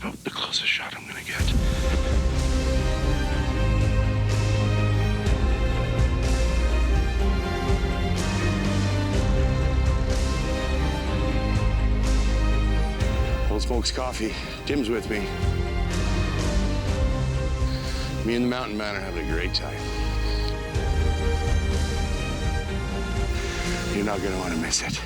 about the closest shot I'm gonna get. Old Smokes Coffee. Tim's with me. Me and the Mountain Man are having a great time. You're not gonna want to miss it.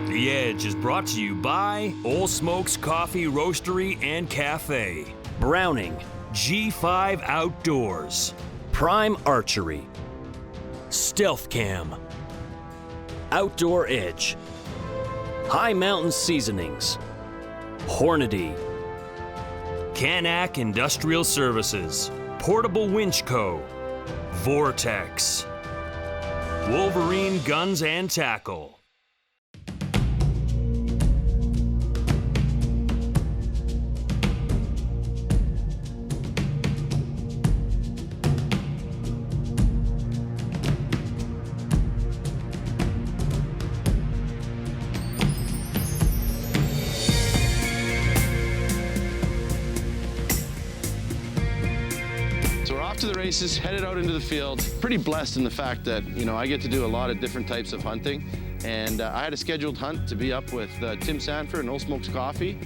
The Edge is brought to you by Old Smokes Coffee Roastery and Cafe, Browning, G5 Outdoors, Prime Archery, Stealth Cam, Outdoor Edge, High Mountain Seasonings, Hornady, Canac Industrial Services, Portable Winch Co., Vortex, Wolverine Guns and Tackle. To the races, headed out into the field. Pretty blessed in the fact that, you know, I get to do a lot of different types of hunting. And I had a scheduled hunt to be up with Tim Sanford and Old Smokes Coffee.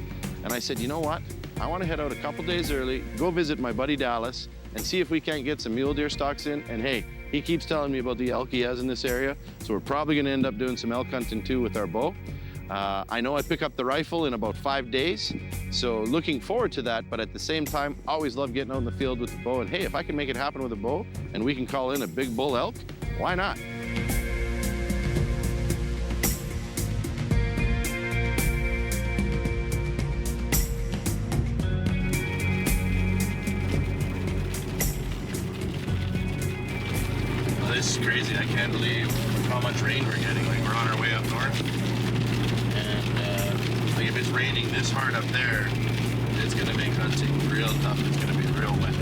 And I said, you know what? I want to head out a couple days early, go visit my buddy Dallas, and see if we can't get some mule deer stalks in. And hey, he keeps telling me about the elk he has in this area. So we're probably going to end up doing some elk hunting too with our bow. I know I pick up the rifle in about 5 days, so looking forward to that, but at the same time, always love getting out in the field with the bow, and hey, if I can make it happen with a bow, and we can call in a big bull elk, why not? Well, this is crazy. I can't believe how much rain we're getting. Like, we're on our way up north. Like if it's raining this hard up there, it's gonna make hunting real tough. It's gonna be real wet.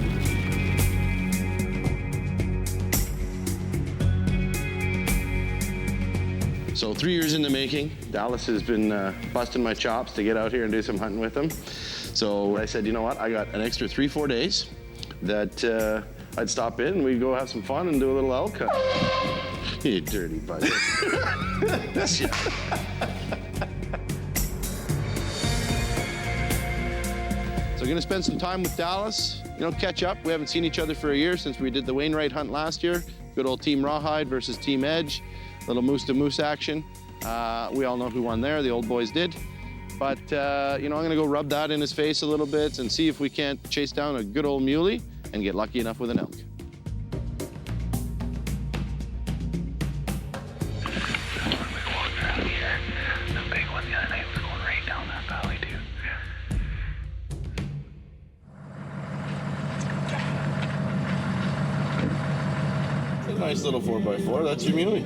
So 3 years in the making, Dallas has been busting my chops to get out here and do some hunting with him. So I said, you know what? I got an extra 3-4 days that I'd stop in and we'd go have some fun and do a little elk hunt. You dirty bugger. So we're gonna spend some time with Dallas, you know, catch up. We haven't seen each other for a year since we did the Wainwright hunt last year. Good old Team Rawhide versus Team Edge. Little moose to moose action. We all know who won there, the old boys did. But, you know, I'm gonna go rub that in his face a little bit and see if we can't chase down a good old muley and get lucky enough with an elk. Nice little 4x4. That's your muley.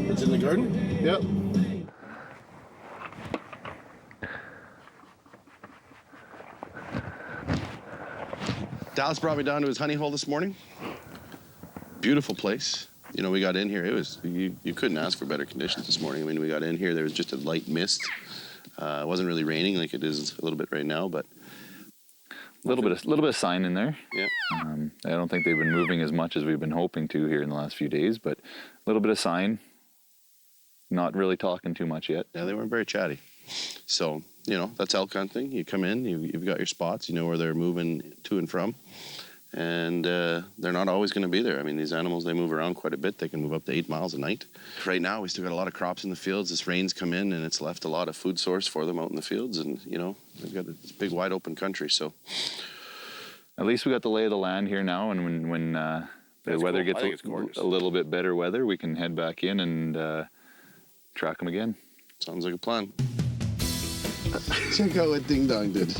It's in the garden? Yep. Dallas brought me down to his honey hole this morning. Beautiful place. You know, we got in here. It was you couldn't ask for better conditions this morning. I mean, we got in here. There was just a light mist. It wasn't really raining like it is a little bit right now, but a little bit of sign in there. Yeah. I don't think they've been moving as much as we've been hoping to here in the last few days, but a little bit of sign. Not really talking too much yet. Yeah, they weren't very chatty. So, you know, that's elk hunting. You come in, you've got your spots, you know where they're moving to and from. And they're not always going to be there. I mean, these animals, they move around quite a bit. They can move up to 8 miles a night. Right now, we still got a lot of crops in the fields. This rain's come in, and it's left a lot of food source for them out in the fields. And, you know, they've got this big, wide-open country, so. At least we got the lay of the land here now, and when the weather cool. I gets think it's gorgeous. a little bit better weather, we can head back in and track them again. Sounds like a plan. Check out what Ding Dong did.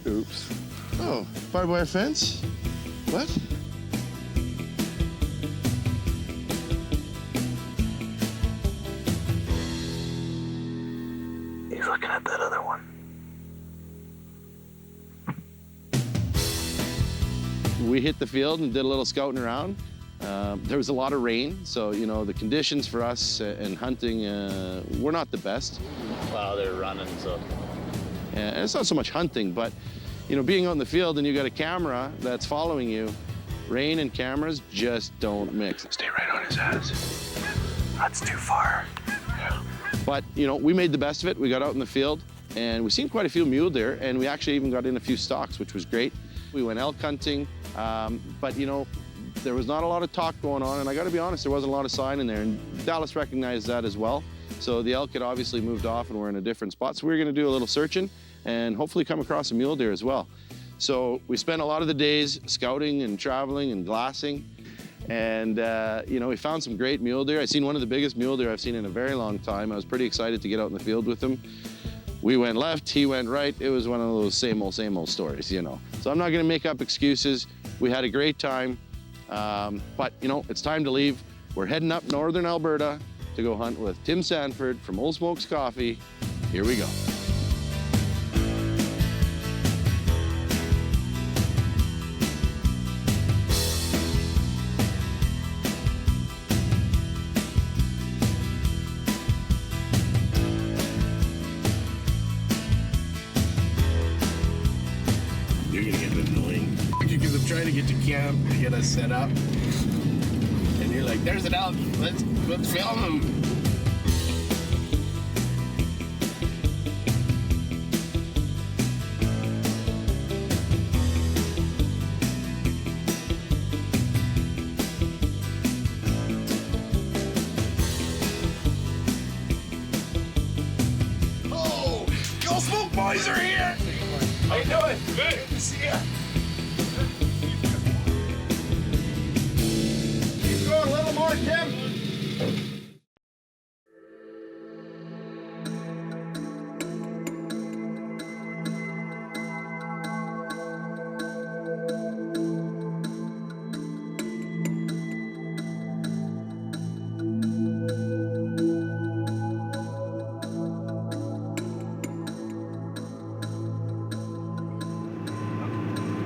Oops. Oh, barbed wire fence? What? He's looking at that other one. We hit the field and did a little scouting around. There was a lot of rain, so you know the conditions for us and hunting were not the best. Wow, they're running, so. And it's not so much hunting, but you know, being out in the field and you got a camera that's following you, rain and cameras just don't mix. Stay right on his ass. That's too far. But you know, we made the best of it. We got out in the field and we seen quite a few mule deer, and we actually even got in a few stalks, which was great. We went elk hunting, but you know, there was not a lot of talk going on, and I got to be honest, there wasn't a lot of sign in there, and Dallas recognized that as well. So the elk had obviously moved off and were in a different spot. So we were going to do a little searching and hopefully come across a mule deer as well. So we spent a lot of the days scouting and traveling and glassing, and you know, we found some great mule deer. I seen one of the biggest mule deer I've seen in a very long time. I was pretty excited to get out in the field with him. We went left, he went right. It was one of those same old stories, you know. So I'm not gonna make up excuses. We had a great time, but you know, it's time to leave. We're heading up northern Alberta to go hunt with Tim Sanford from Old Smokes Coffee. Here we go. You're gonna get annoying because I'm trying to get to camp, get us set up, and you're like, "There's an elk. Let's film him." Oh, Go Smoke boys are here. How you doing? Good to see ya. Keep going a little more, Tim.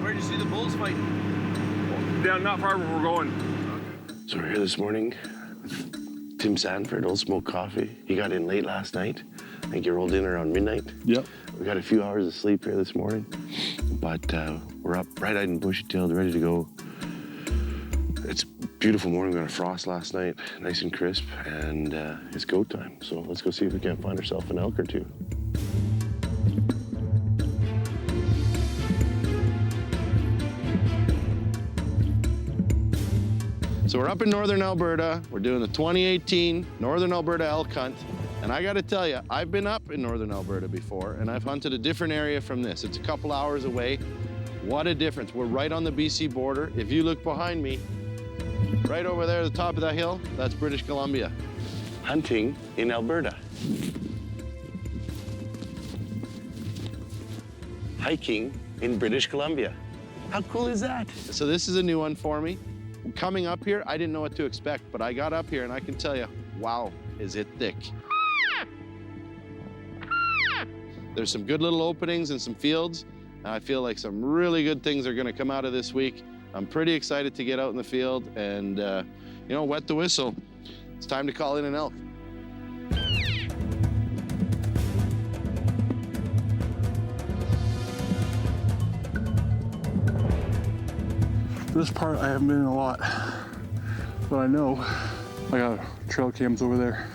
Where'd you see the bulls fight? Down not far where we're going. So we're here this morning with Tim Sanford, Old Smoke Coffee. He got in late last night. I think he rolled in around midnight. Yep. We got a few hours of sleep here this morning, but we're up bright-eyed and bushy-tailed, ready to go. It's a beautiful morning. We got a frost last night, nice and crisp, and it's go time. So let's go see if we can't find ourselves an elk or two. So we're up in northern Alberta. We're doing the 2018 Northern Alberta elk hunt. And I gotta tell you, I've been up in northern Alberta before, and I've hunted a different area from this. It's a couple hours away. What a difference. We're right on the BC border. If you look behind me, right over there at the top of that hill, that's British Columbia. Hunting in Alberta. Hiking in British Columbia. How cool is that? So this is a new one for me. Coming up here, I didn't know what to expect, but I got up here and I can tell you, wow, is it thick. There's some good little openings and some fields. And I feel like some really good things are gonna come out of this week. I'm pretty excited to get out in the field and, you know, wet the whistle. It's time to call in an elk. This part I haven't been in a lot, but I know I got trail cams over there.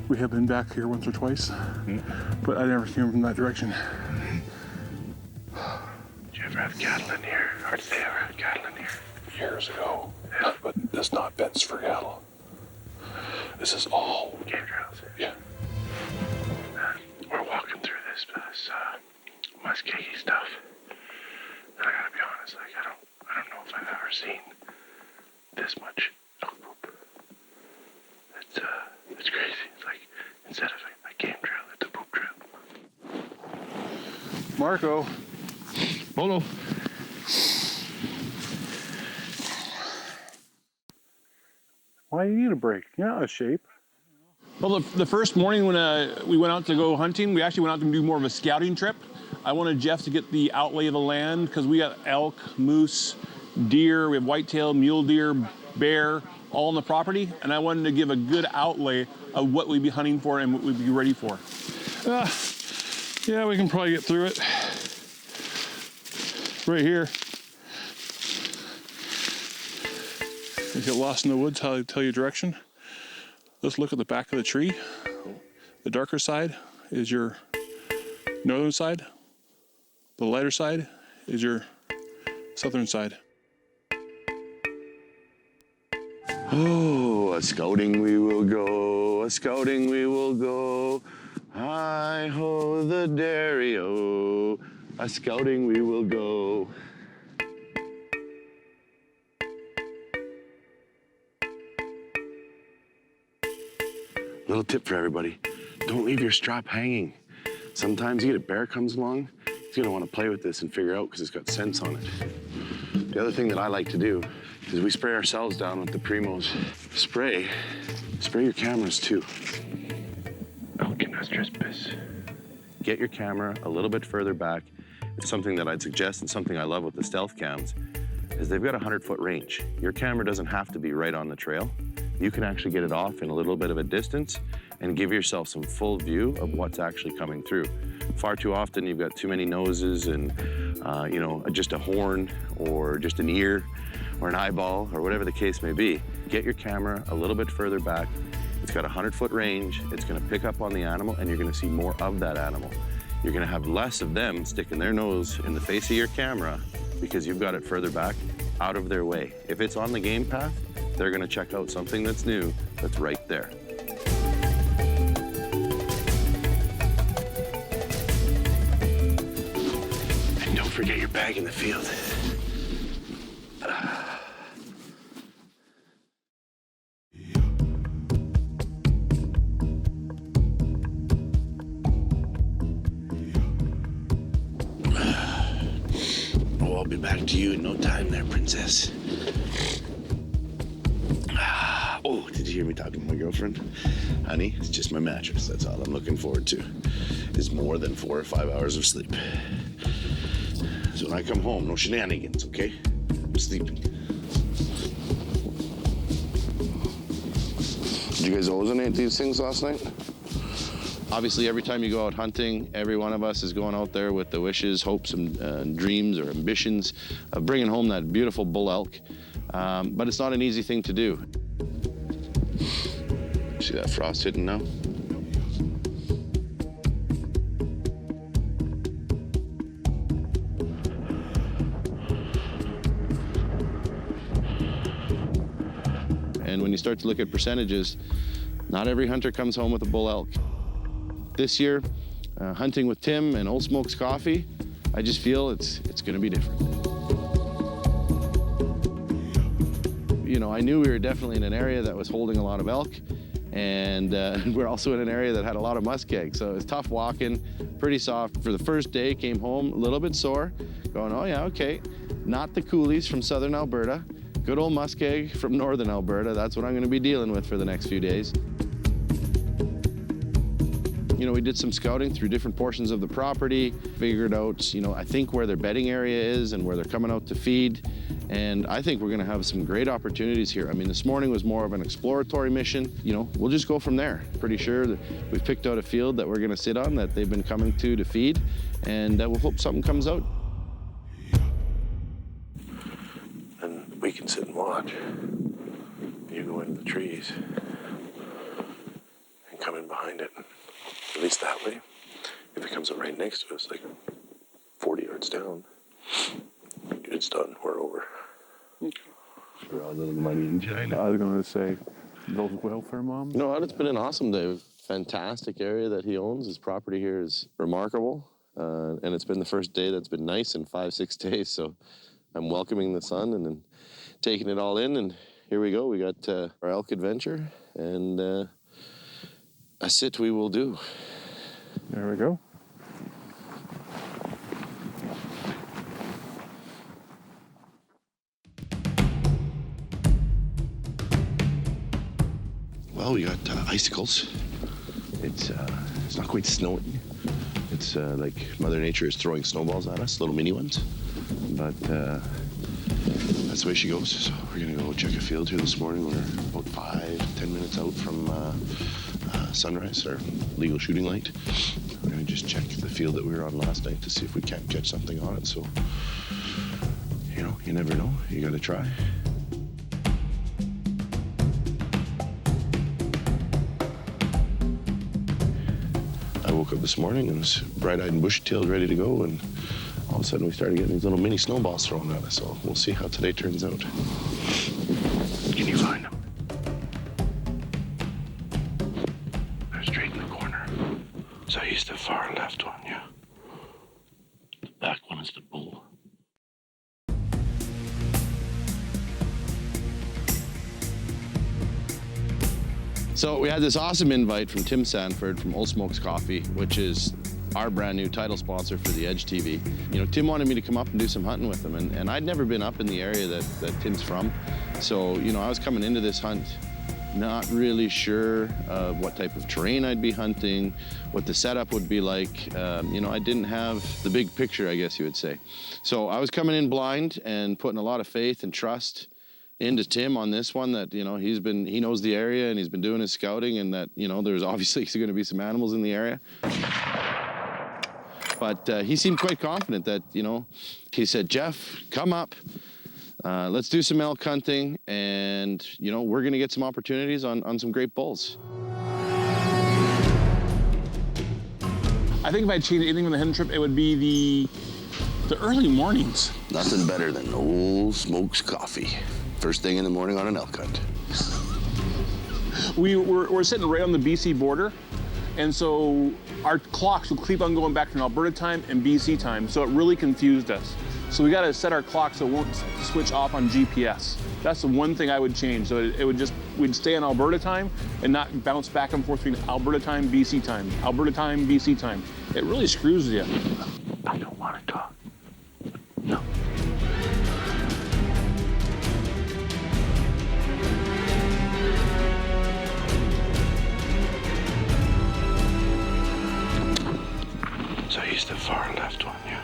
We have been back here once or twice, but I never came from that direction. Did you ever have cattle in here? Or did they ever have cattle in here? Years ago, but that's not beds for cattle. This is all Game trails. yeah. We're walking through this muskegee stuff. And I gotta be honest, like I I don't know if I've ever seen this much elk poop. It's crazy. It's like instead of a game trail, it's a poop trail. Marco. Polo. Why do you need a break? You're not out of shape. Well, the first morning when we went out to go hunting, we actually went out to do more of a scouting trip. I wanted Jeff to get the outlay of the land because we got elk, moose, deer, we have whitetail, mule deer, bear, all on the property, and I wanted to give a good outlay of what we'd be hunting for and what we'd be ready for. Yeah, we can probably get through it. Right here. If you get lost in the woods, how they tell you direction. Let's look at the back of the tree. The darker side is your northern side. The lighter side is your southern side. Oh, a scouting we will go, a scouting we will go. Hi ho the dairy-o, a scouting we will go. Little tip for everybody, don't leave your strap hanging. Sometimes you get a bear comes along, he's gonna wanna play with this and figure out because it's got scents on it. The other thing that I like to do is we spray ourselves down with the Primo's spray. Spray your cameras too. Elk cannot trespass. Get your camera a little bit further back. It's something that I'd suggest and something I love with the stealth cams is they've got a 100-foot range. Your camera doesn't have to be right on the trail. You can actually get it off in a little bit of a distance and give yourself some full view of what's actually coming through. Far too often you've got too many noses and just a horn or just an ear or an eyeball or whatever the case may be. Get your camera a little bit further back. It's got a 100-foot range. It's gonna pick up on the animal and you're gonna see more of that animal. You're gonna have less of them sticking their nose in the face of your camera because you've got it further back, out of their way. If it's on the game path, they're gonna check out something that's new, that's right there. And don't forget your bag in the field. Oh, I'll be back to you in no time there, princess. Oh, did you hear me talking to my girlfriend? Honey, it's just my mattress. That's all I'm looking forward to. Is more than 4 or 5 hours of sleep. So when I come home, no shenanigans, okay? I'm sleeping. Did you guys hallucinate these things last night? Obviously, every time you go out hunting, every one of us is going out there with the wishes, hopes, and dreams or ambitions of bringing home that beautiful bull elk. But it's not an easy thing to do. See that frost hitting now? And when you start to look at percentages, not every hunter comes home with a bull elk. This year, hunting with Tim and Old Smokes Coffee, I just feel it's gonna be different. You know, I knew we were definitely in an area that was holding a lot of elk, and we're also in an area that had a lot of muskeg, so it was tough walking, pretty soft. For the first day, came home a little bit sore, going, oh yeah, okay, not the coolies from southern Alberta, good old muskeg from northern Alberta. That's what I'm gonna be dealing with for the next few days. You know, we did some scouting through different portions of the property, figured out, I think where their bedding area is and where they're coming out to feed. And I think we're gonna have some great opportunities here. I mean, this morning was more of an exploratory mission. We'll just go from there. Pretty sure that we've picked out a field that we're gonna sit on that they've been coming to feed, and we'll hope something comes out. And we can sit and watch. You go into the trees and come in behind it. At least that way. If it comes up right next to us, like 40 yards down, it's done. We're over. We're all little money in China. I was going to say, those welfare moms. No, it's been an awesome day. Fantastic area that he owns. His property here is remarkable. And it's been the first day that's been nice in 5-6 days. So I'm welcoming the sun and then taking it all in, and here we go. We got our elk adventure, and a sit we will do. There we go. Well, we got icicles. It's not quite snowing. It's like Mother Nature is throwing snowballs at us, little mini ones. But that's the way she goes. So we're gonna go check a field here this morning. We're about 5-10 minutes out from sunrise, our legal shooting light. We're gonna just check the field that we were on last night to see if we can't catch something on it. So, you know, you never know. You gotta try. I woke up this morning and was bright-eyed and bushy-tailed, ready to go, and all of a sudden we started getting these little mini snowballs thrown at us. So we'll see how today turns out. Can you find them? They're straight in the corner. So he's the far left one, yeah. The back one is the bull. So we had this awesome invite from Tim Sanford from Old Smokes Coffee, which is our brand new title sponsor for the Edge TV. You know, Tim wanted me to come up and do some hunting with him, and I'd never been up in the area that Tim's from. So, you know, I was coming into this hunt not really sure what type of terrain I'd be hunting, what the setup would be like. You know, I didn't have the big picture, I guess you would say. So I was coming in blind and putting a lot of faith and trust into Tim on this one, that, you know, he knows the area and he's been doing his scouting, and that, you know, there's obviously going to be some animals in the area. But he seemed quite confident that, you know, he said, Jeff, come up, let's do some elk hunting, and, you know, we're going to get some opportunities on some great bulls. I think if I changed anything on the hunting trip, it would be the early mornings. Nothing better than Old Smokes coffee. First thing in the morning on an elk hunt. We're sitting right on the BC border, and so our clocks will keep on going back to Alberta time and BC time, so it really confused us. So we got to set our clock so it won't switch off on GPS. That's the one thing I would change. So we'd stay on Alberta time and not bounce back and forth between Alberta time, BC time, Alberta time, BC time. It really screws you. I don't want to talk. No. So he's the far left one, yeah.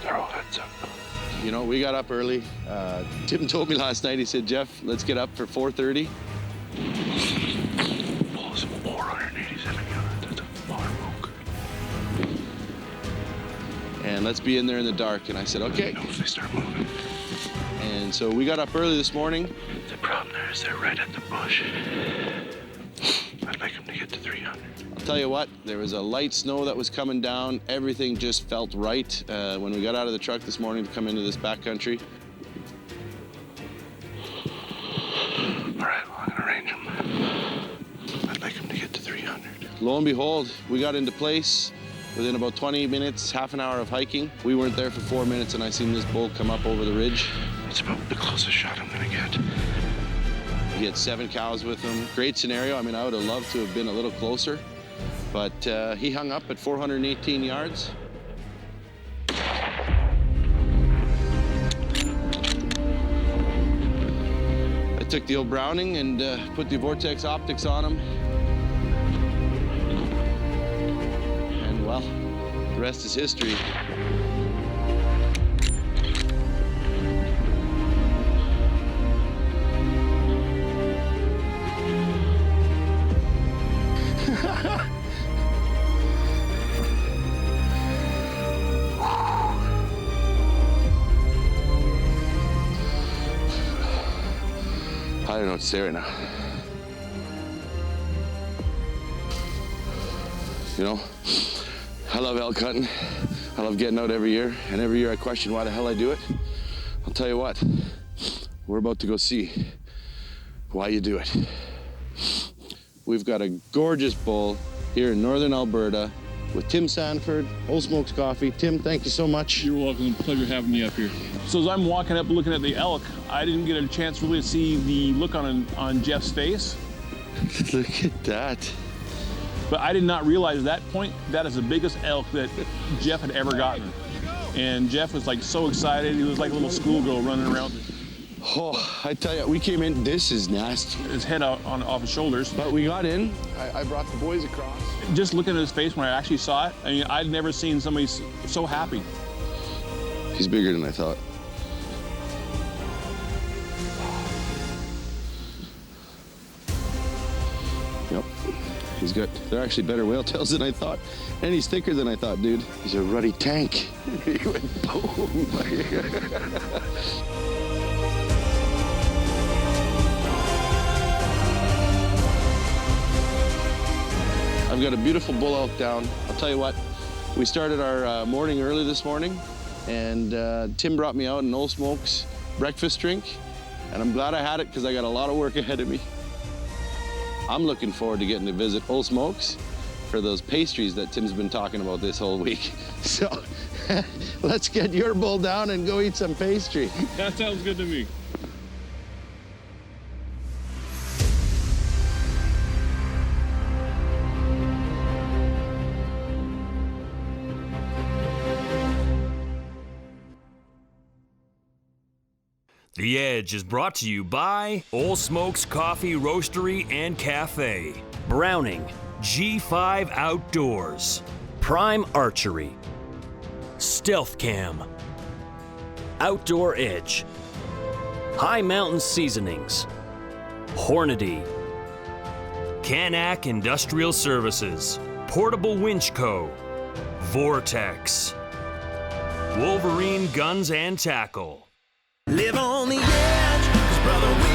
They're all heads up. You know, we got up early. Tim told me last night, he said, Jeff, let's get up for 4:30. Bull is 487 yards. That's a far oak. And let's be in there in the dark. And I said, okay. I know if they start moving. And so we got up early this morning. The problem there is they're right at the bush. I'd like them to get to 300. I'll tell you what, there was a light snow that was coming down. Everything just felt right when we got out of the truck this morning to come into this backcountry. All right, well, I'm gonna range them. I'd like them to get to 300. Lo and behold, we got into place within about 20 minutes, half an hour of hiking. We weren't there for 4 minutes and I seen this bull come up over the ridge. It's about the closest shot I'm gonna get. He had 7 cows with him. Great scenario. I mean, I would have loved to have been a little closer, but he hung up at 418 yards. I took the old Browning and put the Vortex optics on him. And well, the rest is history. I don't know what to say right now. You know, I love elk hunting. I love getting out every year, and every year I question why the hell I do it. I'll tell you what, we're about to go see why you do it. We've got a gorgeous bull here in northern Alberta with Tim Sanford, Old Smokes Coffee. Tim, thank you so much. You're welcome. Pleasure having me up here. So as I'm walking up looking at the elk, I didn't get a chance really to see the look on Jeff's face. Look at that. But I did not realize at that point that is the biggest elk that Jeff had ever gotten. And Jeff was like so excited. He was like a little schoolgirl running around. Oh, I tell you, we came in, this is nasty. His head out off his shoulders. But we got in, I brought the boys across. Just looking at his face when I actually saw it, I mean, I'd never seen somebody so happy. He's bigger than I thought. Yep, they're actually better whale tails than I thought. And he's thicker than I thought, dude. He's a ruddy tank. He went boom. I've got a beautiful bull elk down. I'll tell you what, we started our morning early this morning, and Tim brought me out an Old Smokes breakfast drink, and I'm glad I had it because I got a lot of work ahead of me. I'm looking forward to getting to visit Old Smokes for those pastries that Tim's been talking about this whole week. So let's get your bull down and go eat some pastry. That sounds good to me. The Edge is brought to you by Old Smokes Coffee Roastery and Cafe, Browning, G5 Outdoors, Prime Archery, Stealth Cam, Outdoor Edge, High Mountain Seasonings, Hornady, Canac Industrial Services, Portable Winch Co., Vortex, Wolverine Guns and Tackle. Live on the edge, 'cause brother, we